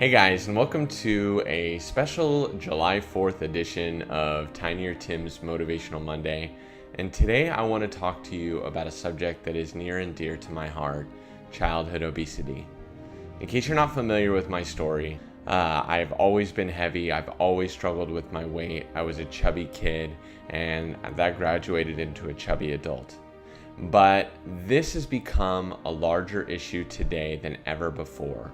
Hey guys, and welcome to a special July 4th edition of TinierTim's Motivational Monday. And today I want to talk to you about a subject that is near and dear to my heart, childhood obesity. In case you're not familiar with my story, I've always been heavy. I've always struggled with my weight. I was a chubby kid, and that graduated into a chubby adult. But this has become a larger issue today than ever before.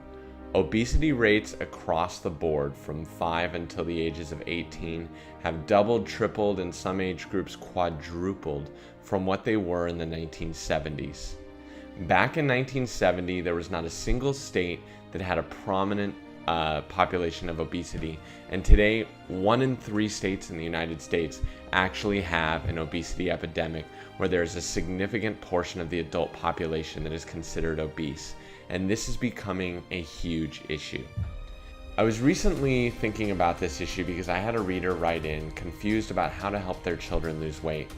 Obesity rates across the board from 5 until the ages of 18 have doubled, tripled, and some age groups quadrupled from what they were in the 1970s. Back in 1970, there was not a single state that had a prominent population of obesity, and today 1 in 3 states in the United States actually have an obesity epidemic where there's a significant portion of the adult population that is considered obese, and this is becoming a huge issue. I was recently thinking about this issue because I had a reader write in confused about how to help their children lose weight.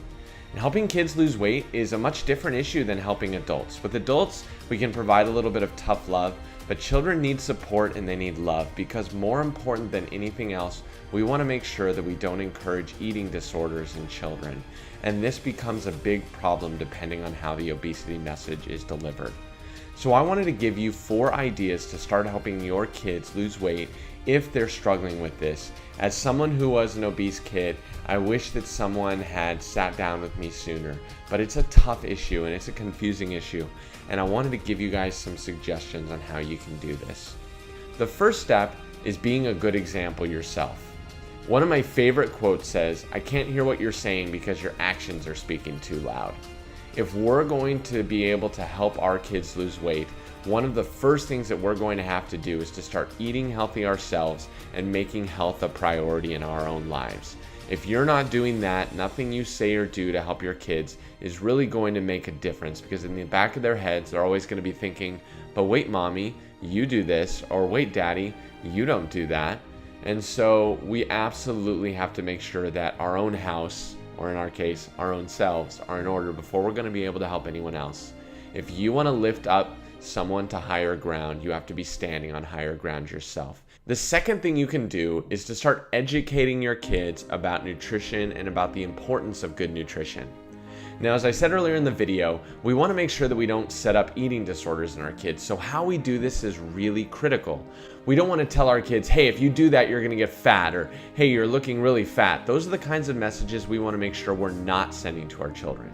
And helping kids lose weight is a much different issue than helping adults. With adults, we can provide a little bit of tough love, but children need support and they need love because more important than anything else, we want to make sure that we don't encourage eating disorders in children. And this becomes a big problem depending on how the obesity message is delivered. So I wanted to give you 4 ideas to start helping your kids lose weight if they're struggling with this. As someone who was an obese kid, I wish that someone had sat down with me sooner, but it's a tough issue and it's a confusing issue, and I wanted to give you guys some suggestions on how you can do this. The first step is being a good example yourself. One of my favorite quotes says, "I can't hear what you're saying because your actions are speaking too loud." If we're going to be able to help our kids lose weight, one of the first things that we're going to have to do is to start eating healthy ourselves and making health a priority in our own lives. If you're not doing that, nothing you say or do to help your kids is really going to make a difference, because in the back of their heads, they're always going to be thinking, but wait, mommy, you do this, or wait, daddy, you don't do that. And so we absolutely have to make sure that our own house, or in our case, our own selves, are in order before we're going to be able to help anyone else. If you want to lift up someone to higher ground, you have to be standing on higher ground yourself. The second thing you can do is to start educating your kids about nutrition and about the importance of good nutrition. Now, as I said earlier in the video, we want to make sure that we don't set up eating disorders in our kids. So how we do this is really critical. We don't want to tell our kids, hey, if you do that, you're going to get fat, or hey, you're looking really fat. Those are the kinds of messages we want to make sure we're not sending to our children.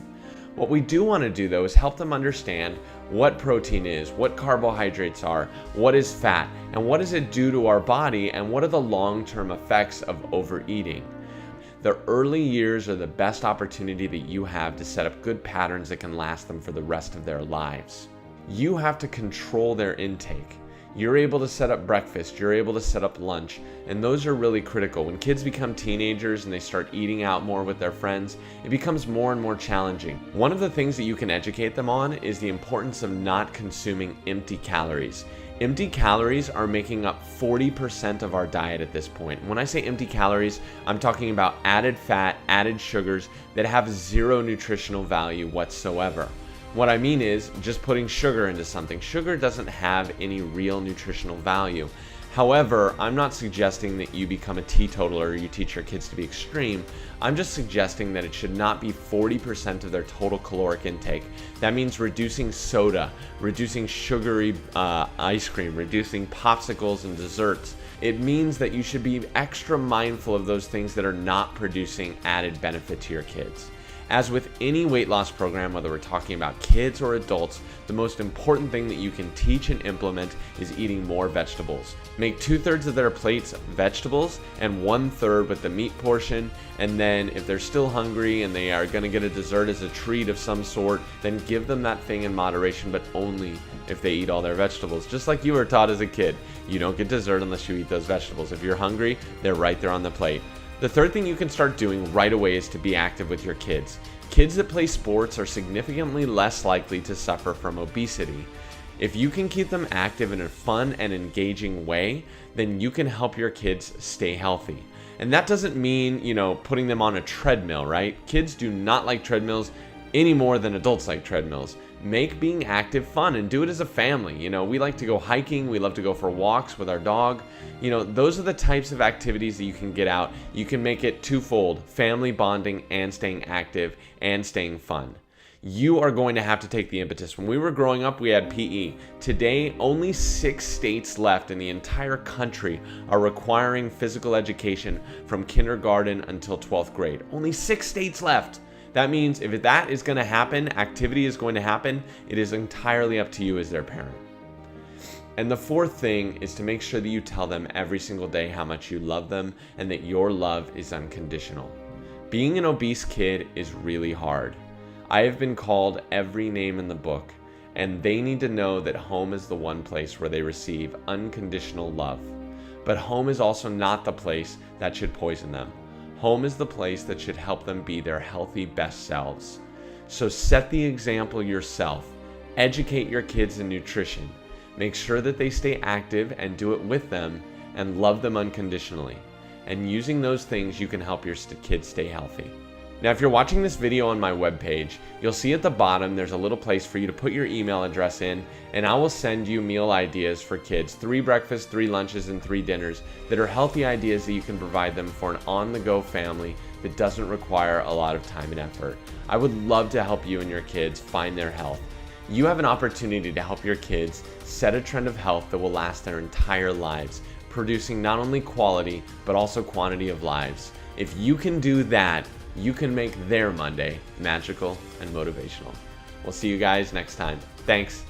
What we do want to do, though, is help them understand what protein is, what carbohydrates are, what is fat, and what does it do to our body, and what are the long-term effects of overeating. The early years are the best opportunity that you have to set up good patterns that can last them for the rest of their lives. You have to control their intake. You're able to set up breakfast, you're able to set up lunch, and those are really critical. When kids become teenagers and they start eating out more with their friends, it becomes more and more challenging. One of the things that you can educate them on is the importance of not consuming empty calories. Empty calories are making up 40% of our diet at this point. When I say empty calories, I'm talking about added fat, added sugars that have zero nutritional value whatsoever. What I mean is just putting sugar into something. Sugar doesn't have any real nutritional value. However, I'm not suggesting that you become a teetotaler or you teach your kids to be extreme. I'm just suggesting that it should not be 40% of their total caloric intake. That means reducing soda, reducing sugary ice cream, reducing popsicles and desserts. It means that you should be extra mindful of those things that are not producing added benefit to your kids. As with any weight loss program, whether we're talking about kids or adults, the most important thing that you can teach and implement is eating more vegetables. Make 2/3 of their plates vegetables and 1/3 with the meat portion, and then if they're still hungry and they are going to get a dessert as a treat of some sort, then give them that thing in moderation, but only if they eat all their vegetables. Just like you were taught as a kid, you don't get dessert unless you eat those vegetables. If you're hungry, they're right there on the plate. The third thing you can start doing right away is to be active with your kids. Kids that play sports are significantly less likely to suffer from obesity. If you can keep them active in a fun and engaging way, then you can help your kids stay healthy. And that doesn't mean, putting them on a treadmill, right? Kids do not like treadmills any more than adults like treadmills. Make being active fun and do it as a family. We like to go hiking, we love to go for walks with our dog. Those are the types of activities that you can get out. You can make it twofold: family bonding and staying active and staying fun. You are going to have to take the impetus. When we were growing up, we had PE. Today, only 6 states left in the entire country are requiring physical education from kindergarten until 12th grade. Only 6 states left. That means if that is going to happen, activity is going to happen, it is entirely up to you as their parent. And the fourth thing is to make sure that you tell them every single day how much you love them and that your love is unconditional. Being an obese kid is really hard. I have been called every name in the book, and they need to know that home is the one place where they receive unconditional love. But home is also not the place that should poison them. Home is the place that should help them be their healthy best selves. So set the example yourself. Educate your kids in nutrition. Make sure that they stay active and do it with them, and love them unconditionally. And using those things, you can help your kids stay healthy. Now, if you're watching this video on my webpage, you'll see at the bottom there's a little place for you to put your email address in, and I will send you meal ideas for kids, 3 breakfasts, 3 lunches, and 3 dinners that are healthy ideas that you can provide them for an on-the-go family that doesn't require a lot of time and effort. I would love to help you and your kids find their health. You have an opportunity to help your kids set a trend of health that will last their entire lives, producing not only quality, but also quantity of lives. If you can do that, you can make their Monday magical and motivational. We'll see you guys next time. Thanks.